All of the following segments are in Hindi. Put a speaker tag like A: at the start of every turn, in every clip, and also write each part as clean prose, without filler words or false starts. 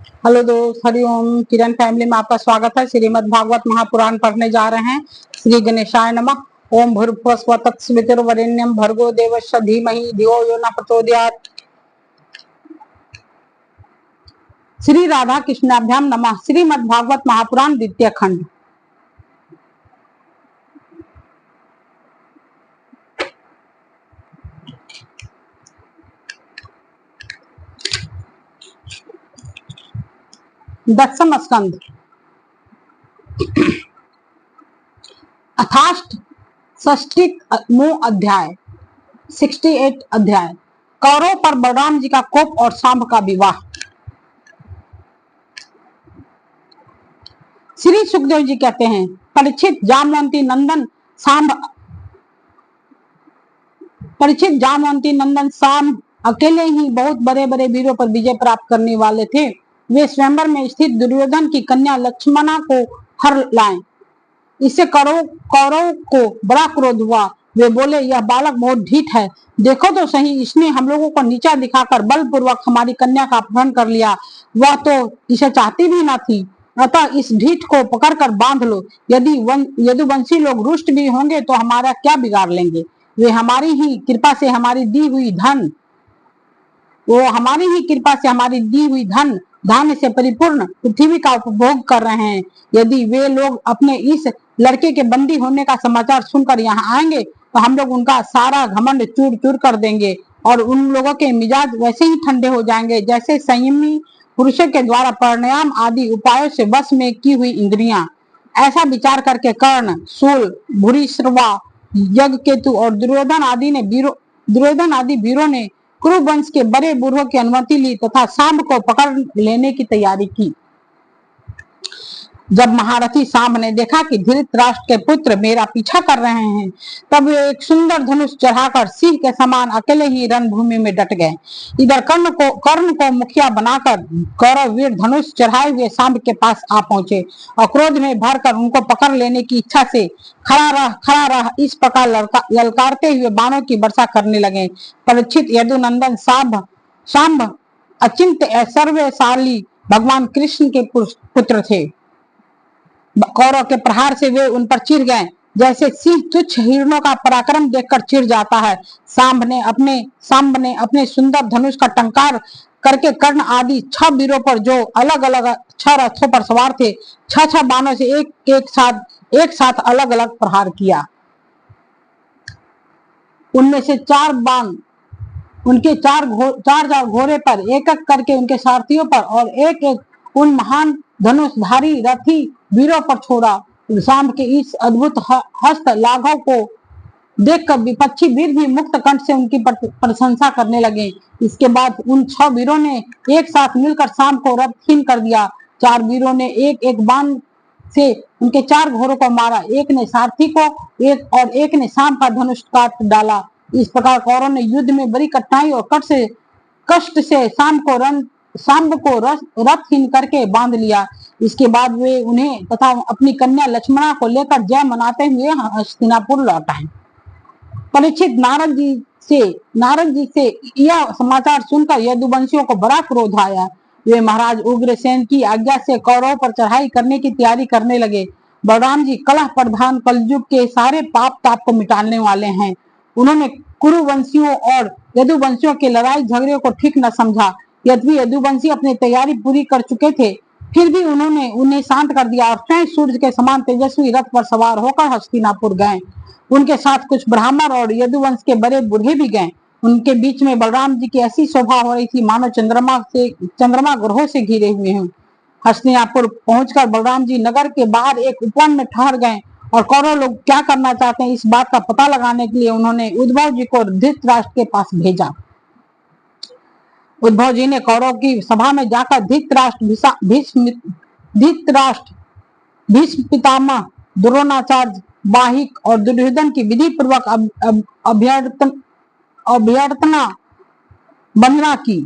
A: हेलो दोस्त, हरिओम। किरण फैमिली में आपका स्वागत है। श्रीमद् भागवत महापुराण पढ़ने जा रहे हैं। श्री गणेशाय नमः। ओम भूर्भुवः स्वः तत्सवितुर्वरेण्यं भर्गो देवस्य धीमहि धियो यो न प्रचोदयात्। श्री राधा कृष्णाभ्याम नमः। श्रीमद् भागवत महापुराण द्वितीय खंड। दसम स्कंद अथाष्ट अध्याय 68 अध्याय। कौरव पर बलराम जी का कोप और सांब का विवाह। श्री सुखदेव जी कहते हैं, परीक्षित जामवंती नंदन सांब अकेले ही बहुत बड़े बड़े वीरों पर विजय प्राप्त करने वाले थे। वे स्वयंवर में स्थित दुर्योधन की कन्या लक्ष्मणा को हर लाए। इससे कौरव को बड़ा क्रोध हुआ। वे बोले, यह बालक बहुत ढीठ है। देखो तो सही, इसने हम लोगों को नीचा दिखाकर बलपूर्वक हमारी कन्या का अपहरण कर लिया। वह तो इसे चाहती भी न थी। अतः इस ढीठ को पकड़कर बांध लो। यदि यदुवंशी लोग रुष्ट भी होंगे तो हमारा क्या बिगाड़ लेंगे। वे हमारी ही कृपा से हमारी दी हुई धन धान्य से परिपूर्ण पृथ्वी का उपभोग कर रहे हैं। यदि वे लोग अपने इस लड़के के बंदी होने का समाचार सुनकर यहाँ आएंगे तो हम लोग उनका सारा घमंड चूर चूर कर देंगे और उन लोगों के मिजाज वैसे ही ठंडे हो जाएंगे जैसे संयमी पुरुषों के द्वारा प्राणायाम आदि उपायों से वश में की हुई इंद्रियां। ऐसा विचार करके कर्ण, शूल, भूरिश्रवा, यज्ञकेतु और दुर्योधन आदि वीरों ने कुरुवंश के बड़े बूढ़ों की अनुमति ली तथा सांब को पकड़ लेने की तैयारी की। जब महारथी सांब ने देखा कि धृतराष्ट्र के पुत्र मेरा पीछा कर रहे हैं, तब वे एक सुंदर धनुष चढ़ाकर सिंह के समान अकेले ही रणभूमि में डट गए। इधर कर्ण को मुखिया बनाकर कौरव वीर धनुष चढ़ाए हुए सांब के पास आ पहुंचे और क्रोध में भरकर उनको पकड़ लेने की इच्छा से खड़ा रह इस प्रकार ललकारते हुए बाणों की वर्षा करने लगे। परीक्षित यदुनंदन सांब अचिंत सर्वशाली भगवान कृष्ण के पुत्र थे। कौरव के प्रहार से वे उन पर चिढ़ गए जैसे सिंह तुच्छ हिरणों का पराक्रम देखकर चिढ़ जाता है। सांब ने अपने सुंदर धनुष का टंकार करके कर्ण आदि 6 वीरों पर, जो अलग अलग 6 रथों पर सवार थे, 6 बाणों से एक साथ अलग अलग प्रहार किया। उनमें से 4 बाण उनके 4 घोड़े पर, एक एक करके उनके सारथियों पर और एक एक उन महान धनुषधारी रथी वीरों पर छोड़ा। सांब के इस अद्भुत हस्त लाघव को देखकर विपक्षी वीर भी मुक्त कंठ से उनकी प्रशंसा करने लगे। इसके बाद उन 6 वीरों ने एक साथ मिलकर सांब को रथहीन कर दिया। 4 वीरों ने एक एक बाण से उनके 4 घोड़ों को मारा। एक ने सारथी को एक ने सांब का धनुष काट डाला। इस प्रकार कौरव ने युद्ध में बड़ी कठिनाई और कष्ट से सांब को रथहीन करके बांध लिया। इसके बाद वे उन्हें तथा अपनी कन्या लक्ष्मणा को लेकर जय मनाते हुए हस्तिनापुर लौट आए। परीक्षित नारद जी से यह समाचार सुनकर यदुवंशियों को बड़ा क्रोध आया। वे महाराज उग्रसेन की आज्ञा से कौरव पर चढ़ाई करने की तैयारी करने लगे। बलराम जी कलह प्रधान कलयुग के सारे पाप ताप को मिटाने वाले हैं। उन्होंने कुरुवंशियों और यदुवंशियों के लड़ाई झगड़े को ठीक न समझा। यद्यपि यदुवंशी अपनी तैयारी पूरी कर चुके थे, फिर भी उन्होंने उन्हें शांत कर दिया और स्वयं सूर्य के समान तेजस्वी रथ पर सवार होकर हस्तिनापुर गए। उनके साथ कुछ ब्राह्मण और यदुवंश के बड़े बूढ़े भी गए। उनके बीच में बलराम जी की ऐसी शोभा हो रही थी मानो चंद्रमा ग्रहों से घिरे हुए हैं। हस्तिनापुर पहुंचकर बलराम जी नगर के बाहर एक उपवन में ठहर गए और कौरव लोग क्या करना चाहते हैं इस बात का पता लगाने के लिए उन्होंने उद्धव जी को धृतराष्ट्र के पास भेजा। उद्धव जी ने कौरव की सभा में जाकर धृतराष्ट्र, भीष्म पितामह, द्रोणाचार्य, बाहिक और दुर्योधन की विधि पूर्वक अभ्यर्थना वंदना की।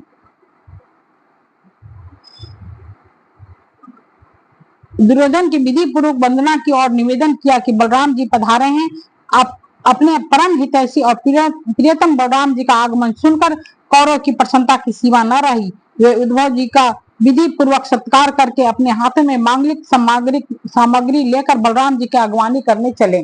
A: दुर्योधन की विधि पूर्वक वंदना की और निवेदन किया कि बलराम जी पधारे हैं। आप अपने परम हितैषी और प्रियतम बलराम जी का आगमन सुनकर कौरव की प्रसन्नता की सीमा न रही। वे उद्धव जी का विधि पूर्वक सत्कार करके अपने हाथों में मांगलिक सामग्री लेकर बलराम जी की अगवानी करने चले।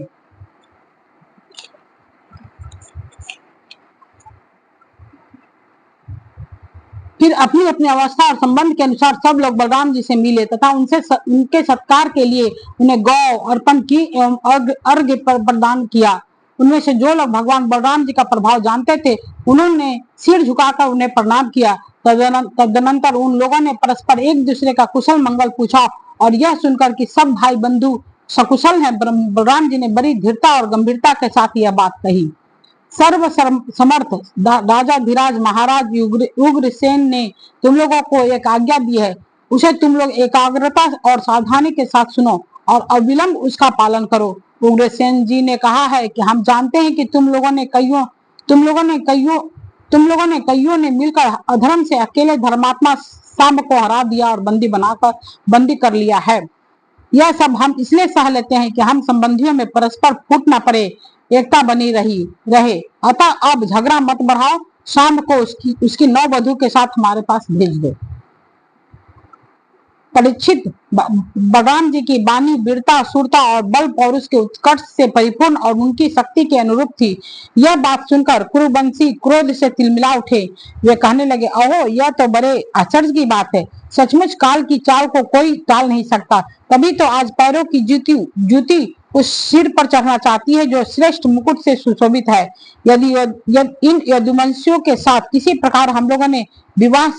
A: फिर अपनी अपनी अवस्था और संबंध के अनुसार सब लोग बलराम जी से मिले तथा उनके सत्कार के लिए उन्हें गौ अर्पण की एवं अर्घ्य प्रदान किया। उनमें से जो लोग भगवान बलराम जी का प्रभाव जानते थे उन्होंने सिर झुकाकर उन्हें प्रणाम किया। तदनंतर उन लोगों ने परस्पर एक दूसरे का कुशल मंगल पूछा और यह सुनकर कि सब भाई बंधु सकुशल हैं, बलराम जी ने बड़ी दृढ़ता और गंभीरता के साथ यह बात कही। सर्व समर्थ राजा धीराज महाराज उग्रसेन ने तुम लोगों को एक आज्ञा दी है, उसे तुम लोग एकाग्रता और सावधानी के साथ सुनो और अविलंब उसका पालन करो। उग्रसेन जी ने कहा है कि हम जानते हैं कि तुम लोगों ने कईयों ने मिलकर अधर्म से अकेले धर्मात्मा सांब को हरा दिया और बंदी कर लिया है। यह सब हम इसलिए सह लेते हैं कि हम संबंधियों में परस्पर फूट न पड़े, एकता बनी रहे। अतः अब झगड़ा मत बढ़ाओ, शाम को उसकी नौ वधु के साथ हमारे पास भेज दो। परीक्षित बलराम जी की वाणी वीरता, शूरता और बल पौरुष के उत्कर्ष से परिपूर्ण और उनकी शक्ति के अनुरूप थी। यह बात सुनकर कुरुवंशी क्रोध से तिलमिला उठे। वे कहने लगे, अहो यह तो बड़े आश्चर्य की बात है। सचमुच काल की चाल को कोई टाल नहीं सकता। तभी तो आज पैरों की जूती उस सिर पर चढ़ना चाहती है जो श्रेष्ठ मुकुट से सुशोभित है। यदि इन यदुवंशियों के साथ किसी प्रकार हम लोगों ने विवाह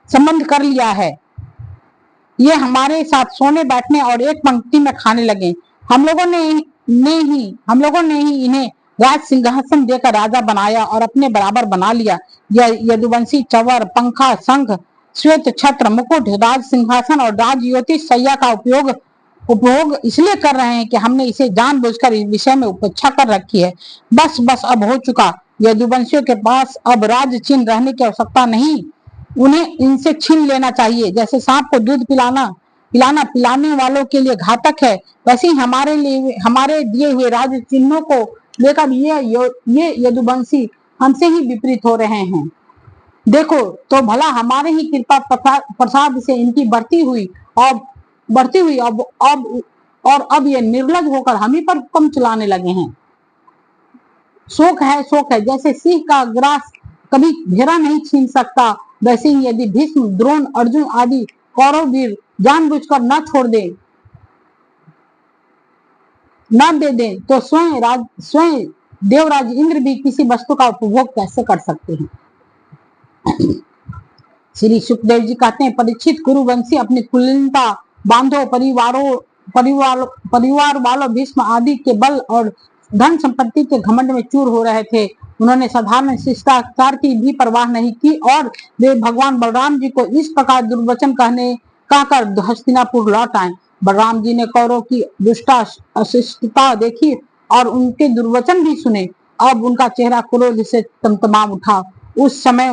A: संबंध कर लिया है, ये हमारे साथ सोने बैठने और एक पंक्ति में खाने लगे। हम लोगों ने ही इन्हें राज सिंहासन देकर राजा बनाया और अपने बराबर बना लिया। यह यदुवंशी चवर, पंखा, शंख, श्वेत छत्र, मुकुट, राज सिंहासन और राज योति सैया का उपभोग इसलिए कर रहे हैं कि हमने इसे जानबूझकर इस विषय में उपेक्षा कर रखी है। बस अब हो चुका। यदुवंशियों के पास अब राज चिन्ह रहने की आवश्यकता नहीं, उन्हें इनसे छीन लेना चाहिए। जैसे सांप को दूध पिलाने वालों के लिए घातक है, वैसे ही हमारे दिए हुए राज चिन्हों को लेकर ये यदुवंशी हमसे ही विपरीत हो रहे हैं। देखो तो भला हमारे ही कृपा प्रसाद से इनकी बढ़ती हुई अब ये निर्लज होकर हम ही पर कम चलाने लगे हैं। शोक है, जैसे सिंह का ग्रास कभी घेरा नहीं छीन सकता, वैसे ही यदि भीष्म, द्रोण, अर्जुन आदि कौरव वीर जानबूझकर न दे दें तो स्वयं देवराज इंद्र भी किसी वस्तु का उपभोग कैसे कर सकते हैं। श्री सुखदेव जी कहते हैं, परीक्षित कुरुवंशी अपनी कुलीनता, बांधो परिवार वालों भीष्म आदि के बल और धन संपत्ति के घमंड में चूर हो रहे थे। उन्होंने साधारण शिष्टाचार की भी परवाह नहीं की और वे भगवान बलराम जी को इस प्रकार दुर्वचन कहकर हस्तिनापुर लौट आए। बलराम जी ने कौरव की अशिष्टता देखी और उनके दुर्वचन भी सुने। अब उनका चेहरा क्रोध से तमतमा उठा। उस समय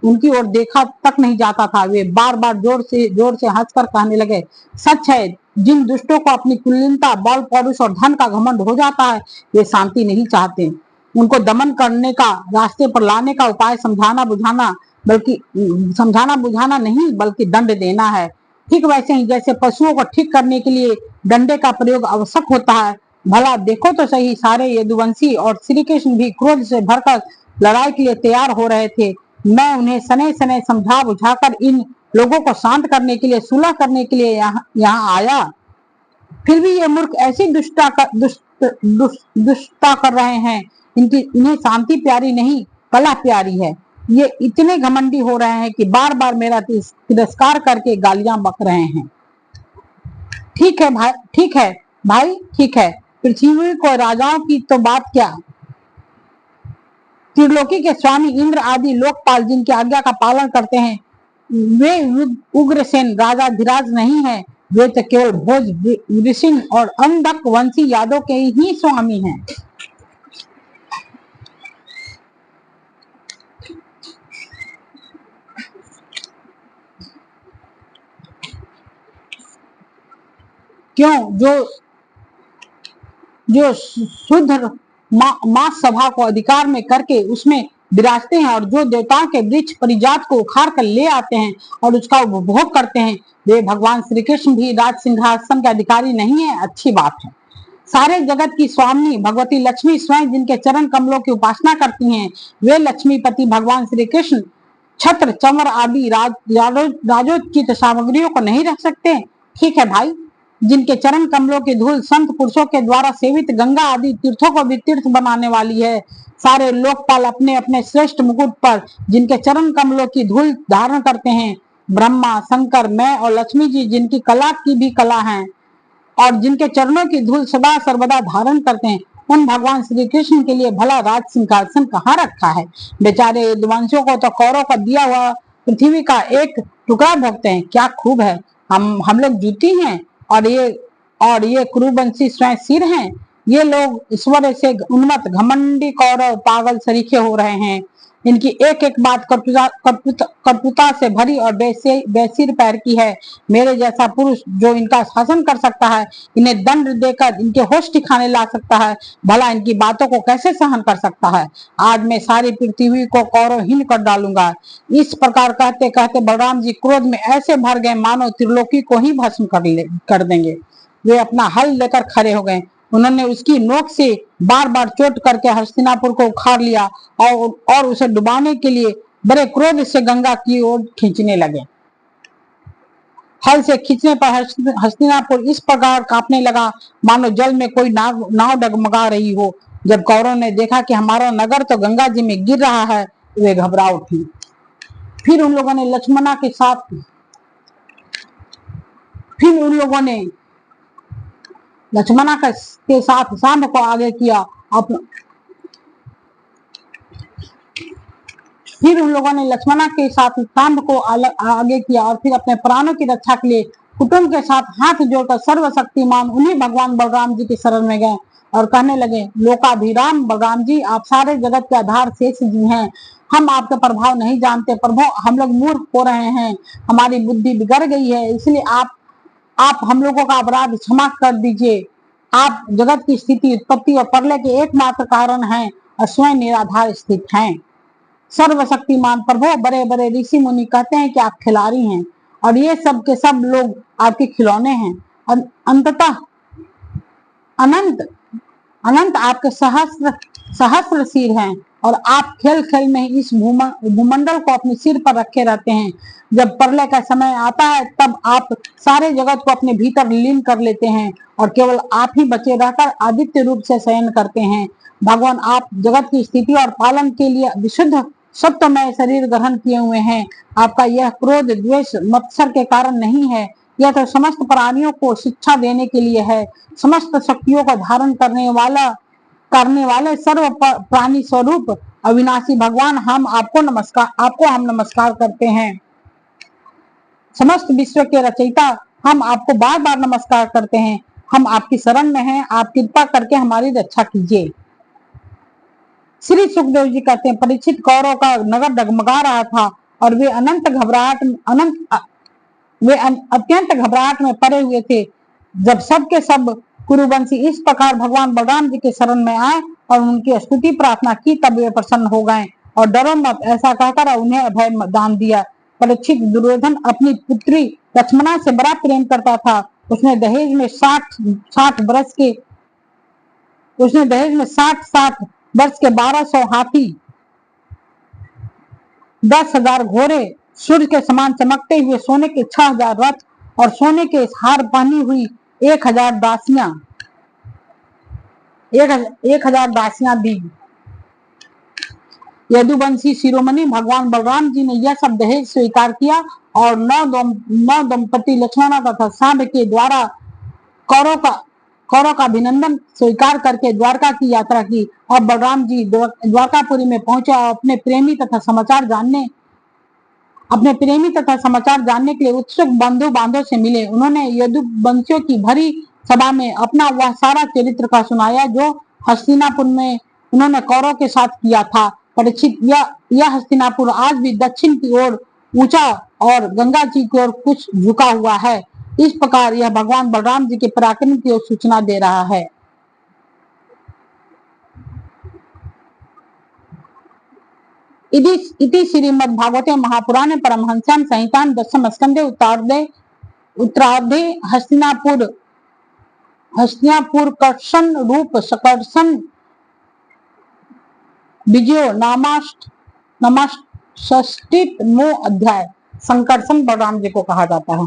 A: उनकी ओर देखा तक नहीं जाता था। वे बार बार जोर से हंसकर कहने लगे, सच है, जिन दुष्टों को अपनी कुलीनता, बल, पौरुष और धन का घमंड हो जाता है, वे शांति नहीं चाहते। उनको दमन करने का, रास्ते पर लाने का उपाय समझाना बुझाना नहीं बल्कि दंड देना है। ठीक वैसे ही जैसे पशुओं को ठीक करने के लिए डंडे का प्रयोग आवश्यक होता है, भला देखो तो सही, सारे यदुवंशी और श्री कृष्ण भी क्रोध से भरकर लड़ाई के लिए तैयार हो रहे थे। मैं उन्हें सने समझा बुझाकर इन लोगों को शांत करने के लिए, सुलह करने के लिए यहाँ आया। फिर भी ये मूर्ख ऐसी दुष्टता कर रहे हैं। इन्हें शांति प्यारी नहीं, कलह प्यारी है। ये इतने घमंडी हो रहे हैं कि बार बार मेरा तिरस्कार करके गालियां बक रहे हैं। ठीक है भाई, ठीक है। पृथ्वी को राजाओं की तो बात क्या, त्रिलोकी के स्वामी इंद्र आदि लोकपाल जिनकी आज्ञा का पालन करते हैं, वे उग्रसेन राजा धीराज नहीं है। वे तो केवल भोज, वृषिण और अंधक वंशी यादव के ही स्वामी हैं। क्यों? जो शुद्ध मास सभा को अधिकार में करके उसमें विराजते हैं और जो देवताओं के वृक्ष परिजात को उखाड़ कर ले आते हैं और उसका उपभोग करते हैं, वे भगवान श्री कृष्ण भी राज सिंहासन के अधिकारी नहीं है। अच्छी बात है। सारे जगत की स्वामी भगवती लक्ष्मी स्वयं जिनके चरण कमलों की उपासना करती हैं, वे लक्ष्मीपति भगवान श्री कृष्ण छत्र चमर आदि राजोचित सामग्रियों को नहीं रख सकते। ठीक है भाई, जिनके चरण कमलों की धूल संत पुरुषों के द्वारा सेवित गंगा आदि तीर्थों को भी तीर्थ बनाने वाली है। सारे लोकपाल अपने अपने श्रेष्ठ मुकुट पर जिनके चरण कमलों की धूल धारण करते हैं, ब्रह्मा शंकर मैं और लक्ष्मी जी जिनकी कला की भी कला है और जिनके चरणों की धूल सदा सर्वदा धारण करते हैं, उन भगवान श्री कृष्ण के लिए भला राज सिंहासन कहाँ रखा है। बेचारे यदुवंशियों को तो कौरों का दिया हुआ पृथ्वी का एक टुकड़ा भोगते हैं। क्या खूब है, हम लोग जूती हैं और ये कुरुवंशी स्वयं सिर हैं। ये लोग ईश्वर से उन्मत्त घमंडी कौरव पागल सरीखे हो रहे हैं। इनकी एक एक बात कटुता से भरी और बेसिर पैर की है। मेरे जैसा पुरुष जो इनका शासन कर सकता है, इन्हें दंड देकर इनके होश ठिकाने ला सकता है, भला इनकी बातों को कैसे सहन कर सकता है। आज मैं सारी पृथ्वी को कौरवहीन कर डालूंगा। इस प्रकार कहते कहते बलराम जी क्रोध में ऐसे भर गए मानो त्रिलोकी को ही भस्म कर देंगे। वे अपना हल लेकर खड़े हो गए। उन्होंने उसकी नोक से बार बार चोट करके हस्तिनापुर को उखाड़ लिया और उसे डुबाने के लिए बड़े क्रोध से गंगा की ओर खींचने लगे। हल से खींचने पर हस्तिनापुर इस प्रकार कांपने लगा मानो जल में कोई नाव डगमगा रही हो। जब कौरवों ने देखा कि हमारा नगर तो गंगा जी में गिर रहा है, वे घबरा उठी। फिर उन लोगों ने लक्ष्मणा के साथ सांब को आगे किया। फिर उन लोगों ने लक्ष्मणा के साथ सांब को आगे किया और फिर अपने प्राणों की रक्षा के लिए कुटुंब के साथ हाथ जोड़कर सर्वशक्तिमान उन्हीं भगवान बलराम जी की शरण में गए और कहने लगे, लोकाभिराम बलराम जी, आप सारे जगत के आधार शेष जी हैं। हम आपका प्रभाव नहीं जानते प्रभु, हम लोग मूर्ख हो रहे हैं, हमारी बुद्धि बिगड़ गई है, इसलिए आप हम लोगों का अपराध क्षमा कर दीजिए। आप जगत की स्थिति उत्पत्ति और प्रलय के एकमात्र कारण हैं और स्वयं निराधार स्थित हैं। सर्वशक्तिमान प्रभु, बड़े बड़े ऋषि मुनि कहते हैं कि आप खिलाड़ी हैं और ये सब के सब लोग आपके खिलौने हैं। और अंततः अनंत आपके सहस्र सिर हैं और आप खेल खेल में इस भूमंडल को अपने सिर पर रखे रहते हैं। जब प्रलय का समय आता है तब आप सारे जगत को अपने भीतर लीन कर लेते हैं और केवल आप ही बचे रहकर आदित्य रूप से शयन करते हैं। भगवान, आप जगत की स्थिति और पालन के लिए विशुद्ध सत्यमय शरीर ग्रहण किए हुए हैं। आपका यह क्रोध द्वेष मत्सर के कारण नहीं है, यह तो समस्त प्राणियों को शिक्षा देने के लिए है। समस्त शक्तियों को धारण करने वाले सर्व प्राणी स्वरूप अविनाशी भगवान, हम नमस्कार करते हैं। समस्त विश्व के रचयिता, हम आपको बार बार नमस्कार करते हैं। हम आपकी शरण में हैं, आप कृपा करके हमारी रक्षा कीजिए। श्री सुखदेव जी कहते हैं, परीक्षित कौरव का नगर डगमगा रहा था और वे अत्यंत घबराहट में पड़े हुए थे। जब सबके सब कुरुवंशी इस प्रकार भगवान बलराम जी के शरण में आए और उनकी स्तुति प्रार्थना की, तब वे प्रसन्न हो गए और डरो मत ऐसा कहकर उन्हें अभय दान दिया। परीक्षित दुर्योधन अपनी पुत्री लक्ष्मणा से बड़ा प्रेम करता था। उसने दहेज में 60 वर्ष के 1200 हाथी, 10,000 घोड़े, सूर्य के समान चमकते हुए सोने के 6,000 रथ और सोने के हार पहनी हुई 1,000 दासियां दी। यदुवंशी शिरोमणि भगवान बलराम जी ने यह सब दहेज स्वीकार किया और नौ दंपति लक्ष्मणा तथा सांब के द्वारा कौरव का अभिनंदन स्वीकार करके द्वारका की यात्रा की। और बलराम जी द्वारकापुरी में पहुंचे और अपने प्रेमी तथा समाचार जानने के लिए उत्सुक बंधु बांधव से मिले। उन्होंने यदुवंशियों की भरी सभा में अपना वह सारा चरित्र का सुनाया जो हस्तिनापुर में उन्होंने कौरव के साथ किया था। परीक्षित, यह हस्तिनापुर आज भी दक्षिण की ओर ऊंचा और गंगा जी की ओर कुछ झुका हुआ है। इस प्रकार यह भगवान बलराम जी के पराक्रम की ओर सूचना दे रहा है। इति श्रीमद्भागवते महापुराणे परमहंस्यां संहितां दशम स्कंदे उत्तरार्धे हस्तिनापुर कर्षण रूप सकर्षण विजयो नामाष्टमो अध्याय। संकर्षण बलराम जी को कहा जाता है।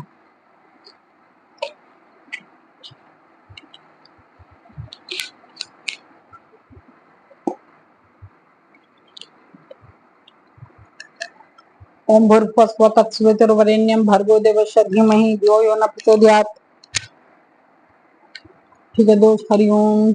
A: ओम भूर्भुवस्सुः तत्सवितुर्वरेण्यं भर्गो देवस्य धीमहि धियो यो न प्रचोदयात्। ठीक है दोस्त, हरिओम।